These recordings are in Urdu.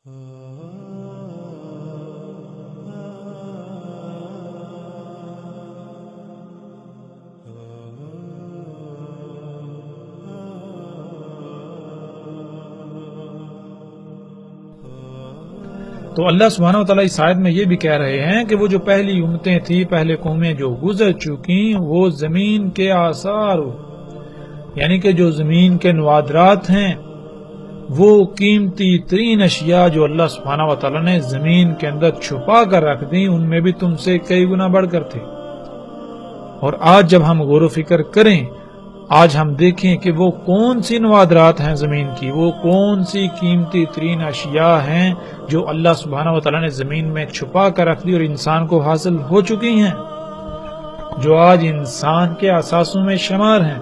تو اللہ سبحانہ و تعالیٰ اس آیت میں یہ بھی کہہ رہے ہیں کہ وہ جو پہلی امتیں تھیں، پہلے قومیں جو گزر چکی، وہ زمین کے آثار، یعنی کہ جو زمین کے نوادرات ہیں، وہ قیمتی ترین اشیاء جو اللہ سبحانہ و تعالیٰ نے زمین کے اندر چھپا کر رکھ دی، ان میں بھی تم سے کئی گنا بڑھ کر تھے۔ اور آج جب ہم غور و فکر کریں، آج ہم دیکھیں کہ وہ کون سی نوادرات ہیں زمین کی، وہ کون سی قیمتی ترین اشیاء ہیں جو اللہ سبحانہ و تعالیٰ نے زمین میں چھپا کر رکھ دی اور انسان کو حاصل ہو چکی ہیں، جو آج انسان کے اثاثوں میں شمار ہیں۔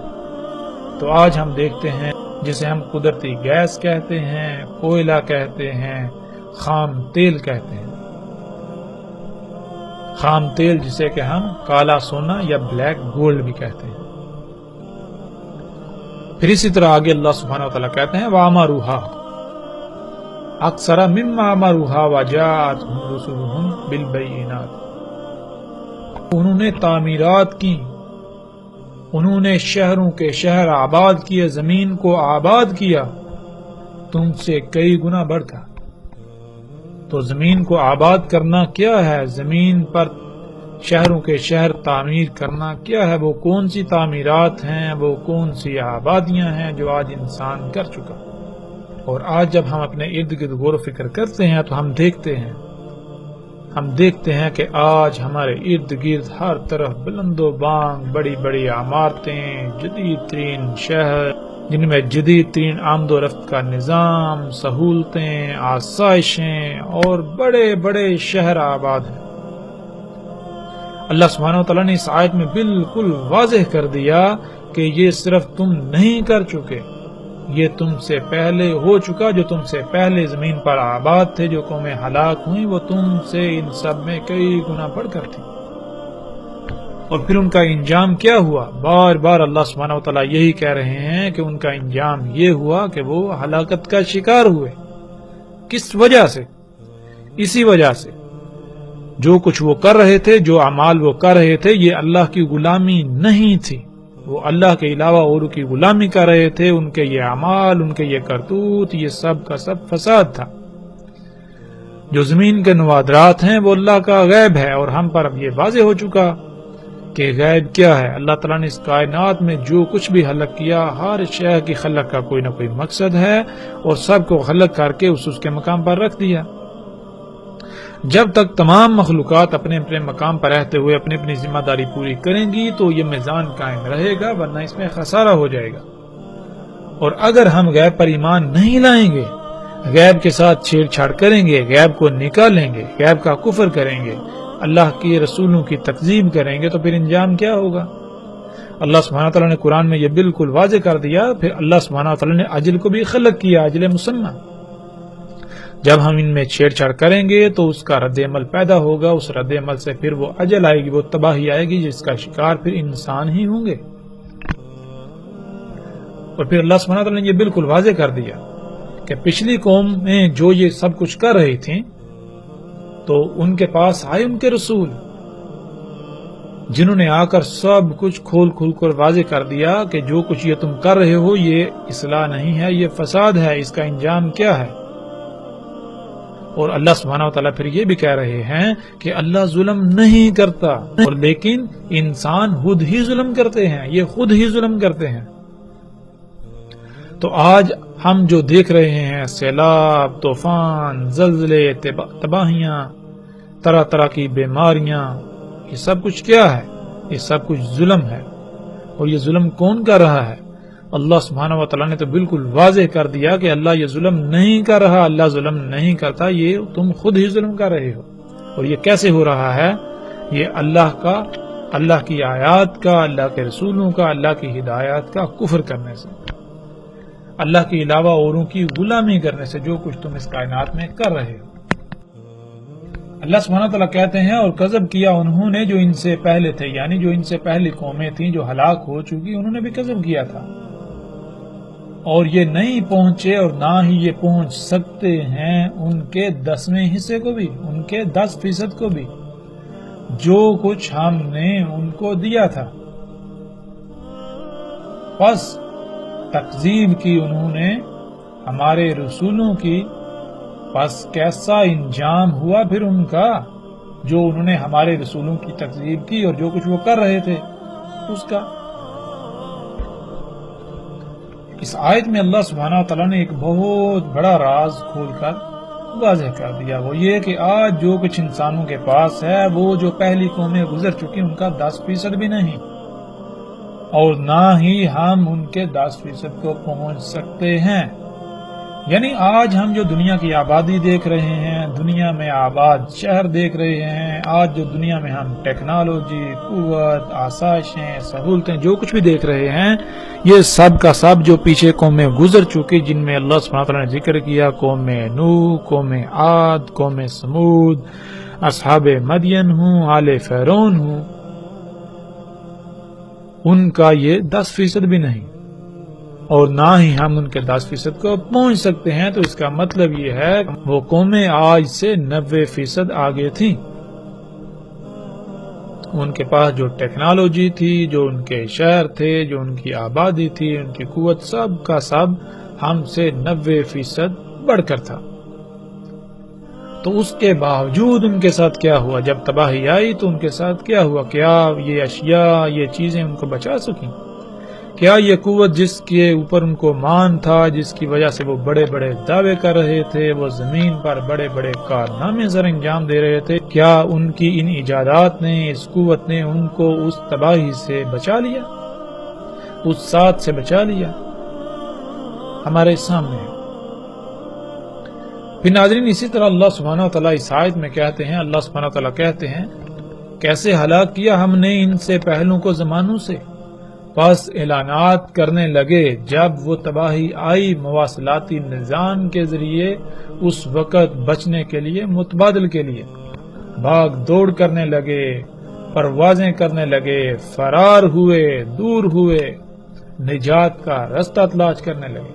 تو آج ہم دیکھتے ہیں جسے ہم قدرتی گیس کہتے ہیں، کوئلہ کہتے ہیں، خام تیل کہتے ہیں، خام تیل جسے کہ ہم کالا سونا یا بلیک گولڈ بھی کہتے ہیں۔ پھر اسی طرح آگے اللہ سبحانہ و تعالیٰ کہتے ہیں وَعَمَرُوهَا أَكْثَرَ مِمَّا عَمَرُوهَا وَجَاءَتْهُمْ رُسُلُهُمْ بِالْبَيِّنَاتِ، انہوں نے تعمیرات کی، انہوں نے شہروں کے شہر آباد کیے، زمین کو آباد کیا تم سے کئی گنا بڑھ کر۔ تو زمین کو آباد کرنا کیا ہے؟ زمین پر شہروں کے شہر تعمیر کرنا کیا ہے؟ وہ کون سی تعمیرات ہیں، وہ کون سی آبادیاں ہیں جو آج انسان کر چکا؟ اور آج جب ہم اپنے ارد گرد غور و فکر کرتے ہیں تو ہم دیکھتے ہیں کہ آج ہمارے ارد گرد ہر طرف بلند و بانگ بڑی بڑی عمارتیں، جدید ترین شہر جن میں جدید ترین آمد و رفت کا نظام، سہولتیں، آسائشیں اور بڑے بڑے شہر آباد ہیں۔ اللہ سبحانہ و تعالیٰ نے اس آیت میں بالکل واضح کر دیا کہ یہ صرف تم نہیں کر چکے، یہ تم سے پہلے ہو چکا۔ جو تم سے پہلے زمین پر آباد تھے، جو قومیں ہلاک ہوئیں، وہ تم سے ان سب میں کئی گنا بڑھ کر تھی۔ اور پھر ان کا انجام کیا ہوا؟ بار بار اللہ سبحانہ و تعالیٰ یہی کہہ رہے ہیں کہ ان کا انجام یہ ہوا کہ وہ ہلاکت کا شکار ہوئے۔ کس وجہ سے؟ اسی وجہ سے جو کچھ وہ کر رہے تھے، جو اعمال وہ کر رہے تھے، یہ اللہ کی غلامی نہیں تھی، وہ اللہ کے علاوہ اور کی غلامی کر رہے تھے۔ ان کے یہ اعمال، ان کے یہ کرتوت، یہ سب کا سب فساد تھا۔ جو زمین کے نوادرات ہیں وہ اللہ کا غیب ہے، اور ہم پر اب یہ واضح ہو چکا کہ غیب کیا ہے۔ اللہ تعالیٰ نے اس کائنات میں جو کچھ بھی خلق کیا، ہر شے کی خلق کا کوئی نہ کوئی مقصد ہے، اور سب کو خلق کر کے اس کے مقام پر رکھ دیا۔ جب تک تمام مخلوقات اپنے اپنے مقام پر رہتے ہوئے اپنی اپنی ذمہ داری پوری کریں گی تو یہ میزان قائم رہے گا، ورنہ اس میں خسارہ ہو جائے گا۔ اور اگر ہم غیب پر ایمان نہیں لائیں گے، غیب کے ساتھ چھیڑ چھاڑ کریں گے، غیب کو نکالیں گے، غیب کا کفر کریں گے، اللہ کے رسولوں کی تکذیب کریں گے، تو پھر انجام کیا ہوگا؟ اللہ سبحانہ تعالیٰ نے قرآن میں یہ بالکل واضح کر دیا۔ پھر اللہ سبحانہ تعالیٰ نے اجل کو بھی خلق کیا، اجل مسمى۔ جب ہم ان میں چھیڑ چھاڑ کریں گے تو اس کا رد عمل پیدا ہوگا، اس رد عمل سے پھر وہ اجل آئے گی، وہ تباہی آئے گی، جس کا شکار پھر انسان ہی ہوں گے۔ اور پھر اللہ سبحانہ تعالیٰ نے یہ بالکل واضح کر دیا کہ پچھلی قوم میں جو یہ سب کچھ کر رہی تھیں، تو ان کے پاس آئے ان کے رسول، جنہوں نے آ کر سب کچھ کھول کھول کر واضح کر دیا کہ جو کچھ یہ تم کر رہے ہو یہ اصلاح نہیں ہے، یہ فساد ہے، اس کا انجام کیا ہے۔ اور اللہ سبحانہ و تعالیٰ پھر یہ بھی کہہ رہے ہیں کہ اللہ ظلم نہیں کرتا، اور لیکن انسان خود ہی ظلم کرتے ہیں، یہ خود ہی ظلم کرتے ہیں۔ تو آج ہم جو دیکھ رہے ہیں، سیلاب، طوفان، زلزلے، تباہیاں، طرح طرح کی بیماریاں، یہ سب کچھ کیا ہے؟ یہ سب کچھ ظلم ہے۔ اور یہ ظلم کون کر رہا ہے؟ اللہ سبحانہ و تعالیٰ نے تو بالکل واضح کر دیا کہ اللہ یہ ظلم نہیں کر رہا، اللہ ظلم نہیں کرتا، یہ تم خود ہی ظلم کر رہے ہو۔ اور یہ کیسے ہو رہا ہے؟ یہ اللہ کی آیات کا، اللہ کے رسولوں کا، اللہ کی ہدایات کا کفر کرنے سے، اللہ کے علاوہ اوروں کی غلامی کرنے سے، جو کچھ تم اس کائنات میں کر رہے ہو۔ اللہ سبحانہ تعالیٰ کہتے ہیں اور کذب کیا انہوں نے جو ان سے پہلے تھے، یعنی جو ان سے پہلی قومیں تھیں جو ہلاک ہو چکی، انہوں نے بھی کذب کیا تھا۔ اور یہ نہیں پہنچے اور نہ ہی یہ پہنچ سکتے ہیں ان کے 10ویں حصے کو بھی، ان کے 10% کو بھی جو کچھ ہم نے ان کو دیا تھا۔ بس تکذیب کی انہوں نے ہمارے رسولوں کی، بس کیسا انجام ہوا پھر ان کا، جو انہوں نے ہمارے رسولوں کی تکذیب کی اور جو کچھ وہ کر رہے تھے اس کا۔ اس آیت میں اللہ سبحانہ وتعالیٰ نے ایک بہت بڑا راز کھول کر واضح کر دیا، وہ یہ کہ آج جو کچھ انسانوں کے پاس ہے وہ جو پہلی قومیں گزر چکی ان کا 10% بھی نہیں، اور نہ ہی ہم ان کے 10% کو پہنچ سکتے ہیں۔ یعنی آج ہم جو دنیا کی آبادی دیکھ رہے ہیں، دنیا میں آباد شہر دیکھ رہے ہیں، آج جو دنیا میں ہم ٹیکنالوجی، قوت، آسائشیں، سہولتیں جو کچھ بھی دیکھ رہے ہیں، یہ سب کا سب جو پیچھے قومیں گزر چکی، جن میں اللہ سبحانہ وتعالیٰ نے ذکر کیا، قوم نوح، قوم عاد، قوم سمود، اصحاب مدین ہوں، آل فرعون ہوں، ان کا یہ 10% بھی نہیں، اور نہ ہی ہم ان کے 10% کو پہنچ سکتے ہیں۔ تو اس کا مطلب یہ ہے وہ قومیں آج سے 90% آگے تھیں، ان کے پاس جو ٹیکنالوجی تھی، جو ان کے شہر تھے، جو ان کی آبادی تھی، ان کی قوت، سب کا سب ہم سے 90% بڑھ کر تھا۔ تو اس کے باوجود ان کے ساتھ کیا ہوا؟ جب تباہی آئی تو ان کے ساتھ کیا ہوا؟ کیا یہ اشیاء، یہ چیزیں ان کو بچا سکیں؟ کیا یہ قوت جس کے اوپر ان کو مان تھا، جس کی وجہ سے وہ بڑے بڑے دعوے کر رہے تھے، وہ زمین پر بڑے بڑے کارنامے سر انجام دے رہے تھے، کیا ان کی ان ایجادات نے، اس قوت نے ان کو اس تباہی سے بچا لیا، اس ساتھ سے بچا لیا؟ ہمارے سامنے ہے۔ پھر ناظرین اسی طرح اللہ سبحانہ وتعالیٰ اس آیت میں کہتے ہیں، اللہ سبحانہ وتعالیٰ کہتے ہیں کیسے ہلاک کیا ہم نے ان سے پہلوں کو زمانوں سے، پس اعلانات کرنے لگے جب وہ تباہی آئی مواصلاتی نظام کے ذریعے، اس وقت بچنے کے لیے، متبادل کے لیے بھاگ دوڑ کرنے لگے، پروازیں کرنے لگے، فرار ہوئے، دور ہوئے، نجات کا رستہ تلاش کرنے لگے۔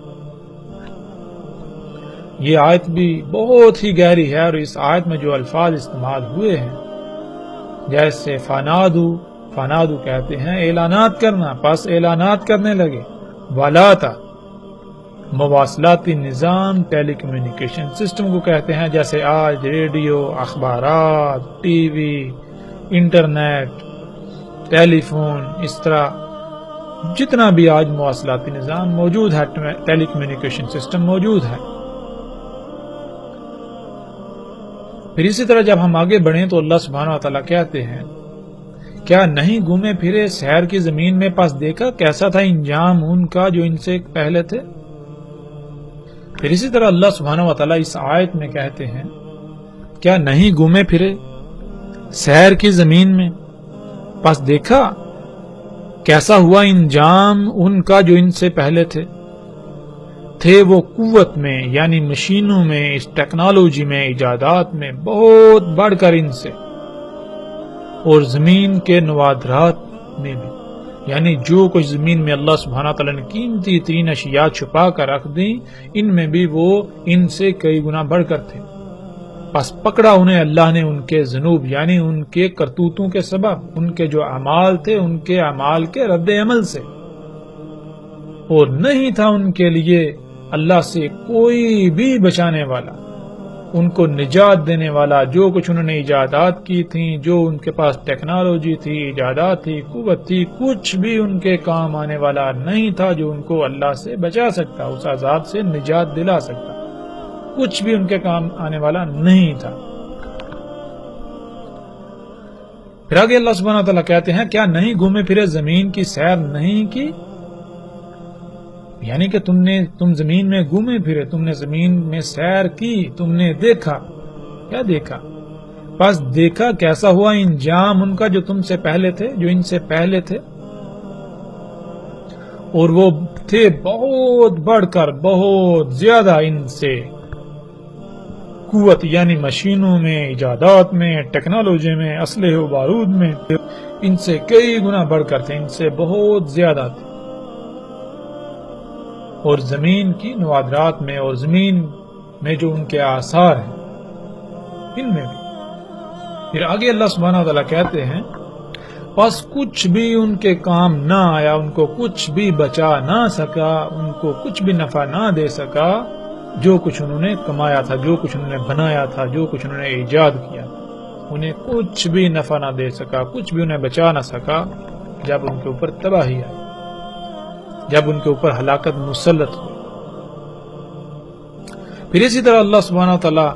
یہ آیت بھی بہت ہی گہری ہے، اور اس آیت میں جو الفاظ استعمال ہوئے ہیں، جیسے فنادو کہتے ہیں اعلانات کرنا، پس اعلانات کرنے لگے، ولاتا مواصلاتی نظام، ٹیلی کمیونیکیشن سسٹم کو کہتے ہیں، جیسے آج ریڈیو، اخبارات، ٹی وی، انٹرنیٹ، ٹیلی فون، اس طرح جتنا بھی آج مواصلاتی نظام موجود ہے، ٹیلی کمیونیکیشن سسٹم موجود ہے۔ پھر اسی طرح جب ہم آگے بڑھیں تو اللہ سبحانہ وتعالیٰ کہتے ہیں کیا نہیں گھومے پھرے سحر کی زمین میں، پس دیکھا کیسا تھا انجام ان کا جو ان سے پہلے تھے۔ پھر اسی طرح اللہ سبحانہ وتعالیٰ اس آیت میں کہتے ہیں کیا نہیں گھومے پھرے سحر کی زمین میں، پس دیکھا کیسا ہوا انجام ان کا جو ان سے پہلے تھے وہ قوت میں، یعنی مشینوں میں، اس ٹیکنالوجی میں، ایجادات میں بہت بڑھ کر ان سے، اور زمین کے نوادرات میں بھی، یعنی جو کچھ زمین میں اللہ سبحانہ تعالیٰ نے قیمتی ترین اشیاء چھپا کر رکھ دیں، ان میں بھی وہ ان سے کئی گنا بڑھ کر تھے۔ پس پکڑا انہیں اللہ نے ان کے ذنوب، یعنی ان کے کرتوتوں کے سبب، ان کے جو اعمال تھے ان کے اعمال کے رد عمل سے، اور نہیں تھا ان کے لیے اللہ سے کوئی بھی بچانے والا، ان کو نجات دینے والا۔ جو کچھ انہوں نے ایجادات کی تھیں، جو ان کے پاس ٹیکنالوجی تھی، ایجادات تھی، قوت تھی، کچھ بھی ان کے کام آنے والا نہیں تھا جو ان کو اللہ سے بچا سکتا، اس عذاب سے نجات دلا سکتا، کچھ بھی ان کے کام آنے والا نہیں تھا۔ پھر آگے اللہ سبحانہ وتعالیٰ کہتے ہیں کیا نہیں گھومے پھرے زمین کی سیر نہیں کی، یعنی کہ تم زمین میں گھومے پھرے، تم نے زمین میں سیر کی، تم نے دیکھا، کیا دیکھا؟ پس دیکھا کیسا ہوا انجام ان کا جو تم سے پہلے تھے، جو ان سے پہلے تھے، اور وہ تھے بہت بڑھ کر، بہت زیادہ ان سے قوت، یعنی مشینوں میں، ایجادات میں، ٹیکنالوجی میں، اسلحے و بارود میں، ان سے کئی گنا بڑھ کر تھے، ان سے بہت زیادہ تھے۔ اور زمین کی نوادرات میں اور زمین میں جو ان کے آثار ہیں ان میں بھی۔ پھر آگے اللہ سبحانہ وتعالی کہتے ہیں پس کچھ بھی ان کے کام نہ آیا، ان کو کچھ بھی بچا نہ سکا، ان کو کچھ بھی نفع نہ دے سکا جو کچھ انہوں نے کمایا تھا، جو کچھ انہوں نے بنایا تھا، جو کچھ انہوں نے ایجاد کیا، انہیں کچھ بھی نفع نہ دے سکا، کچھ بھی انہیں بچا نہ سکا جب ان کے اوپر تباہی آئی، جب ان کے اوپر ہلاکت مسلط ہوئی۔ پھر اسی طرح اللہ سبحانہ تعالیٰ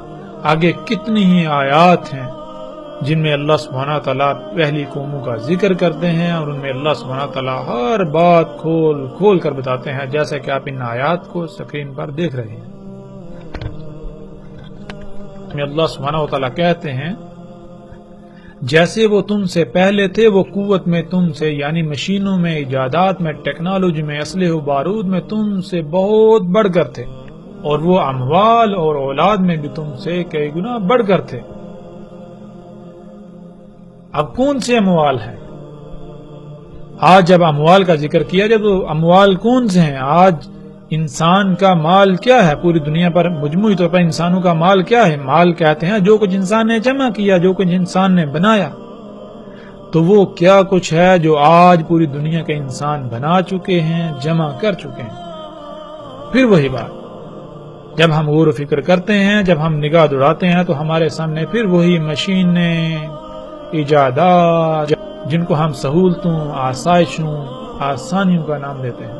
آگے کتنی ہی آیات ہیں جن میں اللہ سبحانہ تعالیٰ پہلی قوموں کا ذکر کرتے ہیں اور ان میں اللہ سبحانہ تعالیٰ ہر بات کھول کھول کر بتاتے ہیں، جیسا کہ آپ ان آیات کو سکرین پر دیکھ رہے ہیں۔ اللہ سبحانہ تعالیٰ کہتے ہیں جیسے وہ تم سے پہلے تھے، وہ قوت میں تم سے، یعنی مشینوں میں، ایجادات میں، ٹیکنالوجی میں، اسلحے و بارود میں تم سے بہت بڑھ کر تھے، اور وہ اموال اور اولاد میں بھی تم سے کئی گنا بڑھ کر تھے۔ اب کون سے اموال ہیں؟ آج جب اموال کا ذکر کیا جائے تو اموال کون سے ہیں؟ آج انسان کا مال کیا ہے؟ پوری دنیا پر مجموعی طور پر انسانوں کا مال کیا ہے؟ مال کہتے ہیں جو کچھ انسان نے جمع کیا، جو کچھ انسان نے بنایا۔ تو وہ کیا کچھ ہے جو آج پوری دنیا کے انسان بنا چکے ہیں، جمع کر چکے ہیں۔ پھر وہی بات جب ہم غور و فکر کرتے ہیں، جب ہم نگاہ دوڑاتے ہیں تو ہمارے سامنے پھر وہی مشینیں، ایجادات جن کو ہم سہولتوں، آسائشوں، آسانیوں کا نام دیتے ہیں۔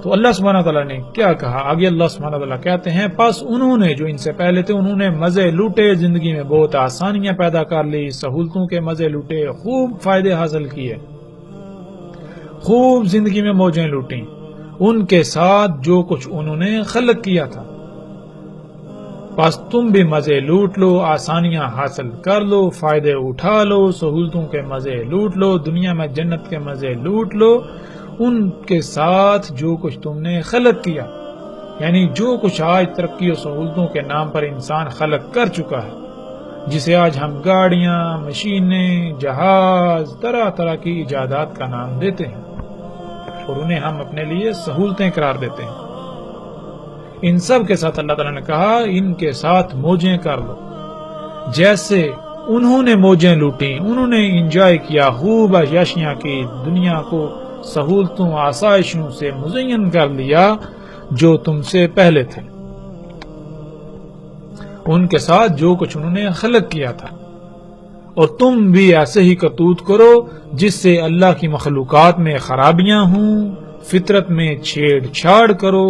تو اللہ سبحانہ تعالیٰ نے کیا کہا؟ آگے اللہ سبحانہ تعالیٰ کہتے ہیں پس انہوں نے، جو ان سے پہلے تھے، انہوں نے مزے لوٹے، زندگی میں بہت آسانیاں پیدا کر لی، سہولتوں کے مزے لوٹے، خوب فائدے حاصل کیے، خوب زندگی میں موجیں لوٹیں، ان کے ساتھ جو کچھ انہوں نے خلق کیا تھا۔ بس تم بھی مزے لوٹ لو، آسانیاں حاصل کر لو، فائدے اٹھا لو، سہولتوں کے مزے لوٹ لو، دنیا میں جنت کے مزے لوٹ لو، ان کے ساتھ جو کچھ تم نے خلق کیا، یعنی جو کچھ آج ترقی و سہولتوں کے نام پر انسان خلق کر چکا ہے، جسے آج ہم گاڑیاں، مشینیں، جہاز، طرح طرح کی ایجادات کا نام دیتے ہیں اور انہیں ہم اپنے لیے سہولتیں قرار دیتے ہیں۔ ان سب کے ساتھ اللہ تعالیٰ نے کہا ان کے ساتھ موجیں کر لو، جیسے انہوں نے موجیں لوٹیں، انہوں نے انجوائے کیا، خوب عیاشیاں کی، دنیا کو سہولتوں، آسائشوں سے مزین کر لیا جو تم سے پہلے تھے، ان کے ساتھ جو کچھ انہوں نے خلق کیا تھا۔ اور تم بھی ایسے ہی کرتوت کرو جس سے اللہ کی مخلوقات میں خرابیاں ہوں، فطرت میں چھیڑ چھاڑ کرو،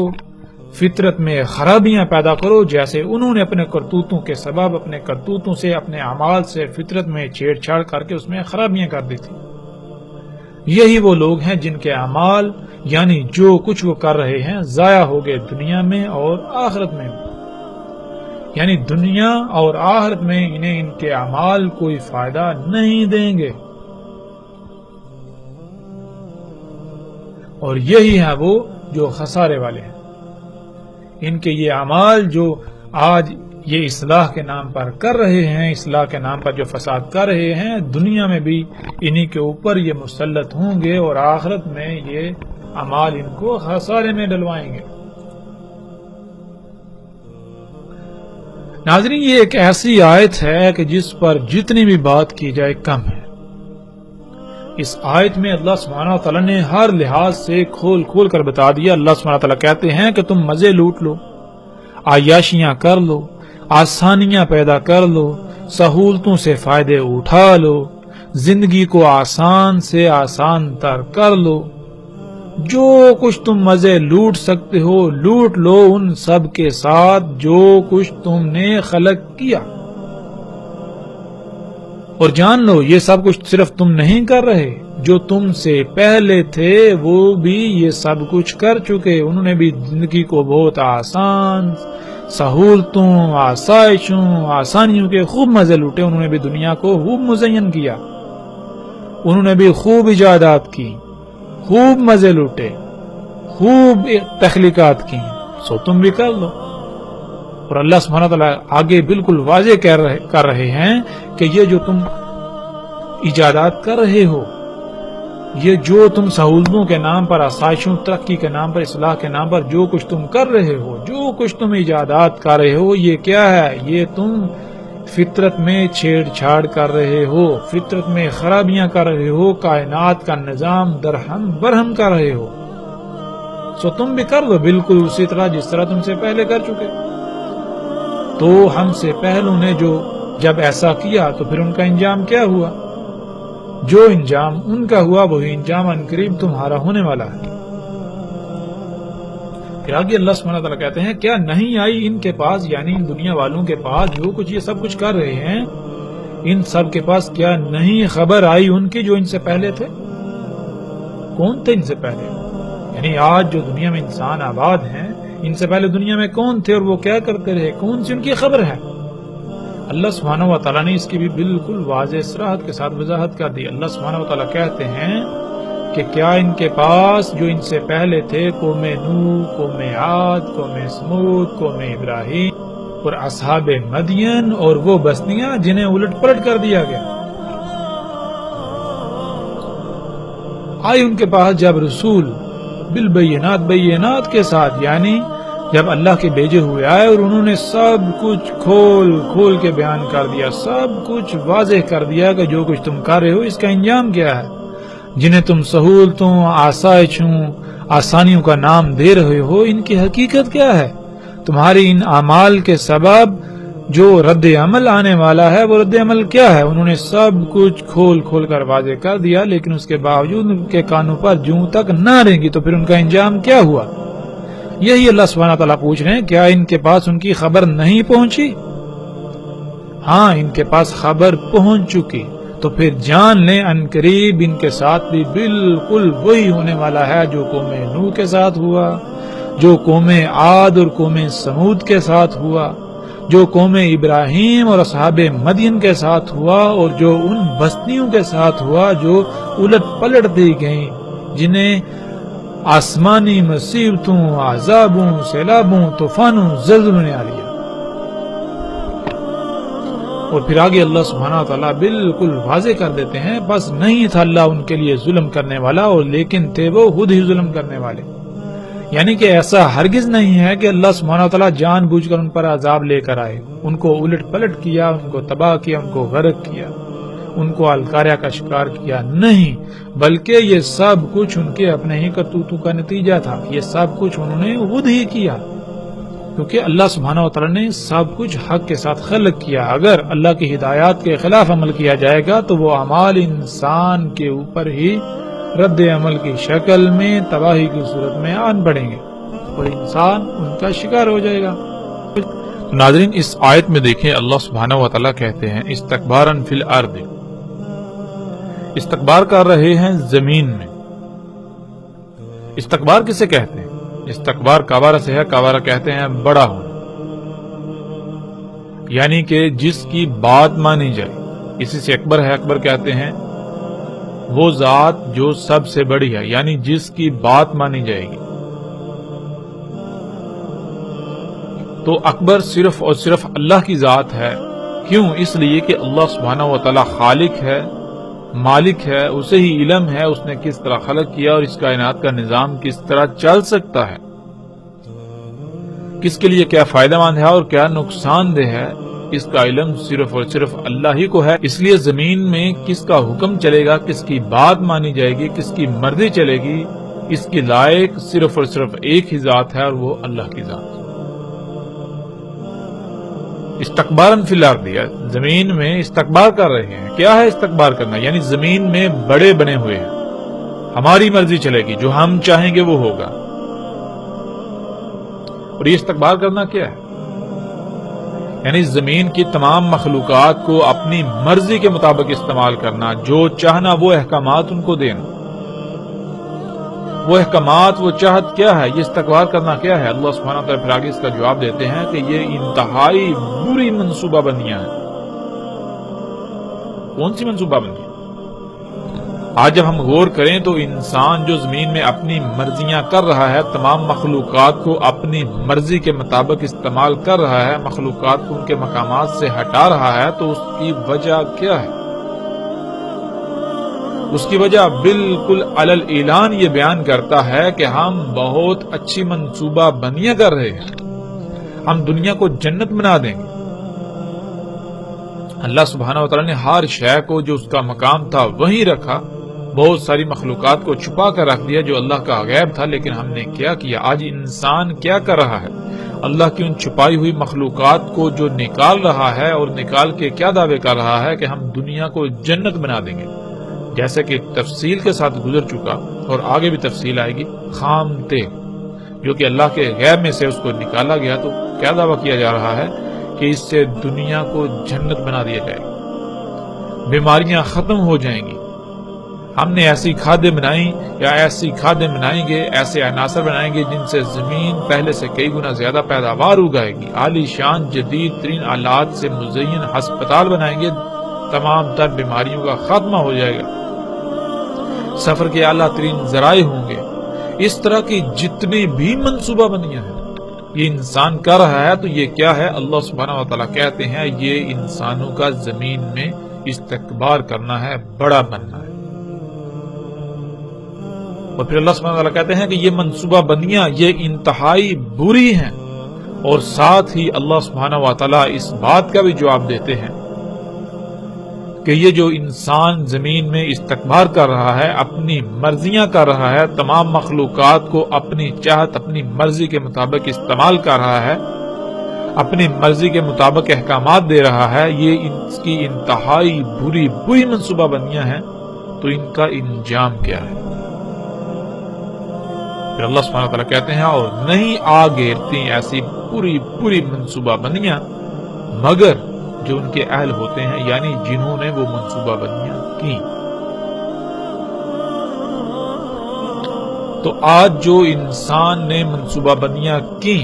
فطرت میں خرابیاں پیدا کرو، جیسے انہوں نے اپنے کرتوتوں کے سبب، اپنے کرتوتوں سے، اپنے اعمال سے فطرت میں چھیڑ چھاڑ کر کے اس میں خرابیاں کر دی تھی۔ یہی وہ لوگ ہیں جن کے اعمال، یعنی جو کچھ وہ کر رہے ہیں، ضائع ہو گئے دنیا میں اور آخرت میں بھی، یعنی دنیا اور آخرت میں انہیں ان کے اعمال کوئی فائدہ نہیں دیں گے۔ اور یہی ہیں وہ جو خسارے والے ہیں، ان کے یہ اعمال جو آج یہ اصلاح کے نام پر کر رہے ہیں، اصلاح کے نام پر جو فساد کر رہے ہیں، دنیا میں بھی انہی کے اوپر یہ مسلط ہوں گے اور آخرت میں یہ اعمال ان کو خسارے میں ڈلوائیں گے۔ ناظرین، یہ ایک ایسی آیت ہے کہ جس پر جتنی بھی بات کی جائے کم ہے۔ اس آیت میں اللہ سبحانہ تعالیٰ نے ہر لحاظ سے کھول کھول کر بتا دیا۔ اللہ سبحانہ تعالیٰ کہتے ہیں کہ تم مزے لوٹ لو، عیاشیاں کر لو، آسانیاں پیدا کر لو، سہولتوں سے فائدے اٹھا لو، زندگی کو آسان سے آسان تر کر لو، جو کچھ تم مزے لوٹ سکتے ہو لوٹ لو، ان سب کے ساتھ جو کچھ تم نے خلق کیا۔ اور جان لو یہ سب کچھ صرف تم نہیں کر رہے، جو تم سے پہلے تھے وہ بھی یہ سب کچھ کر چکے، انہوں نے بھی زندگی کو بہت آسان، سہولتوں، آسائشوں، آسانیوں کے خوب مزے لوٹے، انہوں نے بھی دنیا کو خوب مزین کیا، انہوں نے بھی خوب ایجادات کی، خوب مزے لوٹے، خوب تخلیقات کی، سو تم بھی کر لو۔ اور اللہ سبحانہ تعالیٰ آگے بالکل واضح کر رہے ہیں کہ یہ جو تم ایجادات کر رہے ہو، یہ جو تم سہولتوں کے نام پر، آسائشوں، ترقی کے نام پر، اصلاح کے نام پر جو کچھ تم کر رہے ہو، جو کچھ تم ایجادات کر رہے ہو، یہ کیا ہے؟ یہ تم فطرت میں چھیڑ چھاڑ کر رہے ہو، فطرت میں خرابیاں کر رہے ہو، کائنات کا نظام درہم برہم کر رہے ہو۔ سو تم بھی کر دو بالکل اسی طرح جس طرح تم سے پہلے کر چکے۔ تو ہم سے پہلوں نے جو جب ایسا کیا تو پھر ان کا انجام کیا ہوا؟ جو انجام ان کا ہوا وہی انجام عنقریب تمہارا ہونے والا ہے۔ پھر آگے اللہ سبحانہ وتعالی کہتے ہیں کیا نہیں آئی ان کے پاس، یعنی ان دنیا والوں کے پاس جو کچھ یہ سب کچھ کر رہے ہیں، ان سب کے پاس کیا نہیں خبر آئی ان کی جو ان سے پہلے تھے؟ کون تھے ان سے پہلے؟ یعنی آج جو دنیا میں انسان آباد ہیں، ان سے پہلے دنیا میں کون تھے اور وہ کیا کرتے رہے؟ کون سی ان کی خبر ہے؟ اللہ سبحانہ و تعالیٰ نے اس کی بھی بالکل واضح صراحت کے ساتھ وضاحت کر دی۔ اللہ سبحانہ و تعالیٰ کہتے ہیں کہ کیا ان کے پاس جو ان سے پہلے تھے، قوم نوح، قوم عاد، قوم سمود، قوم ابراہیم اور اصحاب مدین اور وہ بستیاں جنہیں الٹ پلٹ کر دیا گیا، آئی ان کے پاس جب رسول بالبینات، بینات کے ساتھ، یعنی جب اللہ کے بھیجے ہوئے آئے اور انہوں نے سب کچھ کھول کھول کے بیان کر دیا، سب کچھ واضح کر دیا کہ جو کچھ تم کر رہے ہو اس کا انجام کیا ہے، جنہیں تم سہولتوں، آسائشوں، آسانیوں کا نام دے رہے ہو، ان کی حقیقت کیا ہے؟ تمہاری ان اعمال کے سبب جو رد عمل آنے والا ہے وہ رد عمل کیا ہے؟ انہوں نے سب کچھ کھول کھول کر واضح کر دیا، لیکن اس کے باوجود ان کے کانوں پر جوں تک نہ رہیں گی تو پھر ان کا انجام کیا ہوا؟ یہی اللہ سبحانہ تعالیٰ پوچھ رہے ہیں کیا ان کے پاس ان کی خبر نہیں پہنچی؟ ہاں، ان کے پاس خبر پہنچ چکی، تو پھر جان لیں عنقریب ان کے ساتھ بھی بالکل وہی ہونے والا ہے جو قوم نوح کے ساتھ ہوا، جو قوم عاد اور قوم سمود کے ساتھ ہوا، جو قوم ابراہیم اور اصحاب مدین کے ساتھ ہوا، اور جو ان بستیوں کے ساتھ ہوا جو الٹ پلٹ دی گئیں، جنہیں آسمانی مصیبتوں، عذابوں، سیلابوں، طوفانوں، زلزلوں نے آ لیا۔ اور پھر آگے اللہ سبحانہ وتعالیٰ بالکل واضح کر دیتے ہیں بس نہیں تھا اللہ ان کے لیے ظلم کرنے والا، اور لیکن تھے وہ خود ہی ظلم کرنے والے۔ یعنی کہ ایسا ہرگز نہیں ہے کہ اللہ سبحانہ وتعالیٰ جان بوجھ کر ان پر عذاب لے کر آئے، ان کو الٹ پلٹ کیا، ان کو تباہ کیا، ان کو غرق کیا، ان کو الکاریہ کا شکار کیا، نہیں، بلکہ یہ سب کچھ ان کے اپنے ہی کرتوتوں کا نتیجہ تھا، یہ سب کچھ انہوں نے خود ہی کیا، کیونکہ اللہ سبحانہ وتعالی نے سب کچھ حق کے ساتھ خلق کیا۔ اگر اللہ کی ہدایات کے خلاف عمل کیا جائے گا تو وہ اعمال انسان کے اوپر ہی رد عمل کی شکل میں تباہی کی صورت میں آن پڑیں گے اور انسان ان کا شکار ہو جائے گا۔ ناظرین، اس آیت میں دیکھیں اللہ سبحانہ وتعالی کہتے ہیں استکباراً فی الارض، استکبار کر رہے ہیں زمین میں۔ استکبار کسے کہتے ہیں؟ استکبار کبارہ سے ہے، کبارہ کہتے ہیں بڑا ہونا، یعنی کہ جس کی بات مانی جائے، اسی سے اکبر ہے، اکبر کہتے ہیں وہ ذات جو سب سے بڑی ہے، یعنی جس کی بات مانی جائے گی۔ تو اکبر صرف اور صرف اللہ کی ذات ہے۔ کیوں؟ اس لیے کہ اللہ سبحانہ وتعالی خالق ہے، مالک ہے، اسے ہی علم ہے اس نے کس طرح خلق کیا اور اس کائنات کا نظام کس طرح چل سکتا ہے، کس کے لیے کیا فائدہ مند ہے اور کیا نقصان دہ ہے، اس کا علم صرف اور صرف اللہ ہی کو ہے۔ اس لیے زمین میں کس کا حکم چلے گا، کس کی بات مانی جائے گی، کس کی مرضی چلے گی، اس کی لائق صرف اور صرف ایک ہی ذات ہے اور وہ اللہ کی ذات ہے۔ استکباراً فی الارض، زمین میں استکبار کر رہے ہیں۔ کیا ہے استکبار کرنا؟ یعنی زمین میں بڑے بنے ہوئے ہیں، ہماری مرضی چلے گی، جو ہم چاہیں گے وہ ہوگا۔ اور یہ استکبار کرنا کیا ہے؟ یعنی زمین کی تمام مخلوقات کو اپنی مرضی کے مطابق استعمال کرنا، جو چاہنا وہ احکامات ان کو دینا، وہ احکامات، وہ چاہت کیا ہے؟ یہ استکبار کرنا کیا ہے؟ اللہ سبحانہ وتعالی پھر آگے اس کا جواب دیتے ہیں کہ یہ انتہائی بری منصوبہ بندیاں ہیں۔ کون سی منصوبہ بندیاں؟ آج جب ہم غور کریں تو انسان جو زمین میں اپنی مرضیاں کر رہا ہے، تمام مخلوقات کو اپنی مرضی کے مطابق استعمال کر رہا ہے، مخلوقات کو ان کے مقامات سے ہٹا رہا ہے، تو اس کی وجہ کیا ہے؟ اس کی وجہ بالکل علل اعلان یہ بیان کرتا ہے کہ ہم بہت اچھی منصوبہ بندیاں کر رہے ہیں، ہم دنیا کو جنت بنا دیں گے۔ اللہ سبحانہ و تعالیٰ نے ہر شے کو جو اس کا مقام تھا وہیں رکھا، بہت ساری مخلوقات کو چھپا کر رکھ دیا جو اللہ کا غیب تھا، لیکن ہم نے کیا کیا؟ آج انسان کیا کر رہا ہے؟ اللہ کی ان چھپائی ہوئی مخلوقات کو جو نکال رہا ہے، اور نکال کے کیا دعوے کر رہا ہے کہ ہم دنیا کو جنت بنا دیں گے، جیسے کہ تفصیل کے ساتھ گزر چکا اور آگے بھی تفصیل آئے گی۔ خام تیل جو کہ اللہ کے غیب میں سے اس کو نکالا گیا، تو کیا دعویٰ کیا جا رہا ہے کہ اس سے دنیا کو جنت بنا دیا جائے گا، بیماریاں ختم ہو جائیں گی۔ ہم نے ایسی کھادیں بنائیں یا ایسی کھادیں بنائیں گے، ایسے عناصر بنائیں گے جن سے زمین پہلے سے کئی گنا زیادہ پیداوار اگائے گی، عالی شان جدید ترین آلات سے مزین ہسپتال بنائیں گے، تمام تر بیماریوں کا خاتمہ ہو جائے گا، سفر کے اعلیٰ ترین ذرائع ہوں گے۔ اس طرح کی جتنی بھی منصوبہ بندیاں ہیں یہ انسان کر رہا ہے، تو یہ کیا ہے؟ اللہ سبحانہ و تعالیٰ کہتے ہیں یہ انسانوں کا زمین میں استکبار کرنا ہے، بڑا بننا ہے۔ اور پھر اللہ سبحانہ و تعالیٰ کہتے ہیں کہ یہ منصوبہ بندیاں یہ انتہائی بری ہیں، اور ساتھ ہی اللہ سبحانہ و تعالیٰ اس بات کا بھی جواب دیتے ہیں کہ یہ جو انسان زمین میں استکبار کر رہا ہے، اپنی مرضیاں کر رہا ہے، تمام مخلوقات کو اپنی چاہت اپنی مرضی کے مطابق استعمال کر رہا ہے، اپنی مرضی کے مطابق احکامات دے رہا ہے، یہ اس کی انتہائی بری منصوبہ بندیاں ہیں، تو ان کا انجام کیا ہے؟ پھر اللہ سبحانہ و تعالیٰ کہتے ہیں اور نہیں آ گھیرتی ایسی پوری منصوبہ بندیاں مگر جو ان کے اہل ہوتے ہیں، یعنی جنہوں نے وہ منصوبہ بندیاں کی۔ تو آج جو انسان نے منصوبہ بندیاں کی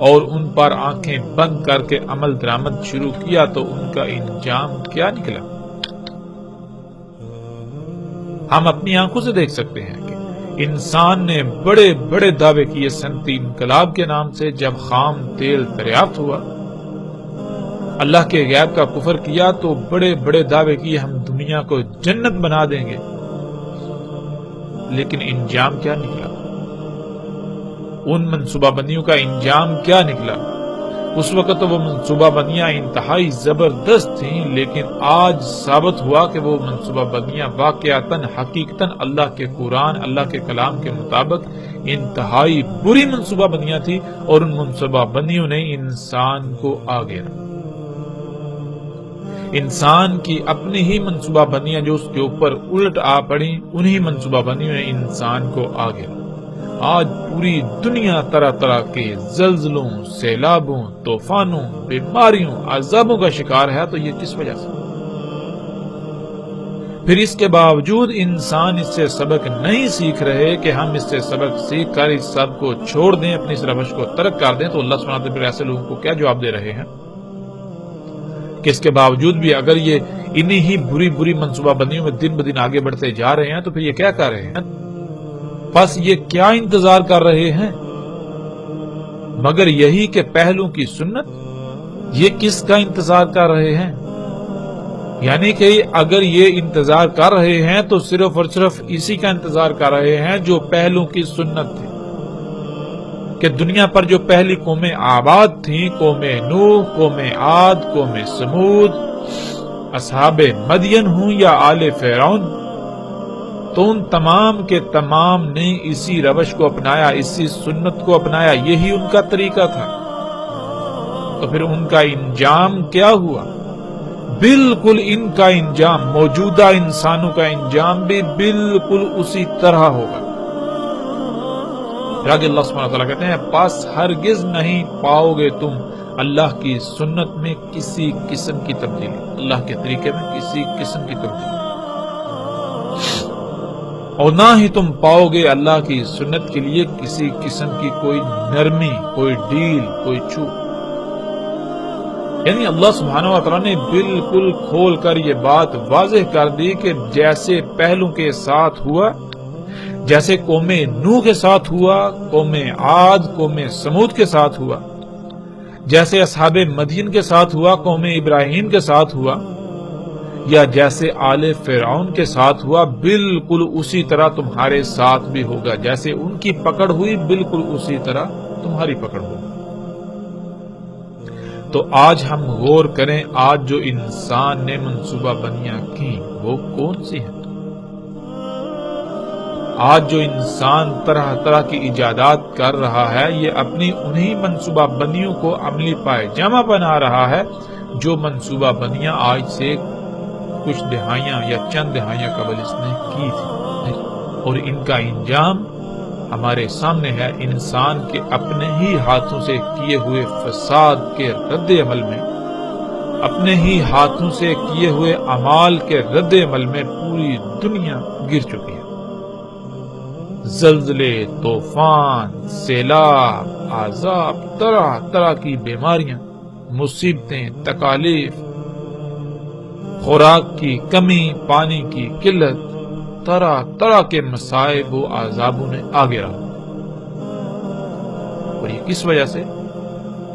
اور ان پر آنکھیں بند کر کے عمل درآمد شروع کیا، تو ان کا انجام کیا نکلا؟ ہم اپنی آنکھوں سے دیکھ سکتے ہیں کہ انسان نے بڑے بڑے دعوے کیے صنعتی انقلاب کے نام سے، جب خام تیل دریافت ہوا، اللہ کے غیب کا کفر کیا، تو بڑے بڑے دعوے کیے ہم دنیا کو جنت بنا دیں گے، لیکن انجام کیا نکلا؟ ان منصوبہ بندیوں کا انجام کیا نکلا؟ اس وقت تو وہ منصوبہ بندیاں انتہائی زبردست تھیں، لیکن آج ثابت ہوا کہ وہ منصوبہ بندیاں واقعتاً حقیقتاً اللہ کے قرآن، اللہ کے کلام کے مطابق انتہائی بری منصوبہ بندیاں تھی، اور ان منصوبہ بندیوں نے انسان کو آگے رکھا۔ انسان کی اپنی ہی منصوبہ بندیاں جو اس کے اوپر الٹ آ پڑی، انہی منصوبہ بندیوں نے انسان کو آگے رکھا۔ آج پوری دنیا طرح طرح کے زلزلوں، سیلابوں، طوفانوں، بیماریوں، عذابوں کا شکار ہے، تو یہ کس وجہ سے؟ پھر اس کے باوجود انسان اس سے سبق نہیں سیکھ رہے کہ ہم اس سے سبق سیکھ کر اس سب کو چھوڑ دیں، اپنی اس روش کو ترک کر دیں، تو اللہ سبحانہ وتعالیٰ پھر ایسے لوگوں کو کیا جواب دے رہے ہیں کہ اس کے باوجود بھی اگر یہ انہی ہی بری منصوبہ بندیوں میں دن بدن آگے بڑھتے جا رہے ہیں، تو پھر یہ کیا کر رہے ہیں؟ بس یہ کیا انتظار کر رہے ہیں مگر یہی کہ پہلوں کی سنت؟ یہ کس کا انتظار کر رہے ہیں؟ یعنی کہ اگر یہ انتظار کر رہے ہیں تو صرف اور صرف اسی کا انتظار کر رہے ہیں جو پہلوں کی سنت تھی، کہ دنیا پر جو پہلی قومیں آباد تھیں، قوم نوح، قوم عاد، قوم سمود، اصحاب مدین ہوں یا آل فرعون، تو ان تمام کے تمام نے اسی روش کو اپنایا، اسی سنت کو اپنایا، یہی ان کا طریقہ تھا۔ تو پھر ان کا انجام کیا ہوا؟ بالکل ان کا انجام، موجودہ انسانوں کا انجام بھی بالکل اسی طرح ہوگا۔ آگے اللہ سبحانہ وتعالیٰ کہتے ہیں پس ہرگز نہیں پاؤ گے تم اللہ کی سنت میں کسی قسم کی تبدیلی، اللہ کے طریقے میں کسی قسم کی تبدیلی، اور نہ ہی تم پاؤ گے اللہ کی سنت کے لیے کسی قسم کی کوئی نرمی، کوئی ڈیل، کوئی چھوٹ۔ یعنی اللہ سبحانہ و تعالیٰ نے بالکل کھول کر یہ بات واضح کر دی کہ جیسے پہلوں کے ساتھ ہوا، جیسے قوم نوح کے ساتھ ہوا، قوم عاد، قوم سمود کے ساتھ ہوا، جیسے اصحاب مدین کے ساتھ ہوا، قوم ابراہیم کے ساتھ ہوا، یا جیسے آل فرعون کے ساتھ ہوا بالکل اسی طرح تمہارے ساتھ بھی ہوگا، جیسے ان کی پکڑ ہوئی بالکل اسی طرح تمہاری پکڑ ہوگی۔ تو آج ہم غور کریں، آج جو انسان نے منصوبہ بندیاں کی وہ کون سی ہیں؟ آج جو انسان طرح طرح کی ایجادات کر رہا ہے، یہ اپنی انہی منصوبہ بندیوں کو عملی پائجامہ بنا رہا ہے جو منصوبہ بندیاں آج سے کچھ دہائیاں یا چند دہائیاں قبل اس نے کی تھی، اور ان کا انجام ہمارے سامنے ہے۔ انسان کے اپنے ہی ہاتھوں سے کیے ہوئے فساد کے رد عمل میں، اپنے ہی ہاتھوں سے کیے ہوئے اعمال کے رد عمل میں پوری دنیا گر چکی ہے۔ زلزلے، طوفان، سیلاب، عذاب، طرح طرح کی بیماریاں، مصیبتیں، تکالیف، خوراک کی کمی، پانی کی قلت، طرح طرح کے مصائب و عذابوں نے آگے رہا۔ اور یہ کس وجہ سے؟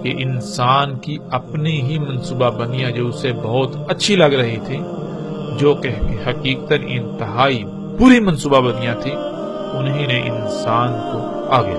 کہ انسان کی اپنی ہی منصوبہ بندیاں جو اسے بہت اچھی لگ رہی تھی، جو کہ حقیقتاً انتہائی بری منصوبہ بندیاں تھی، انہی نے انسان کو آگے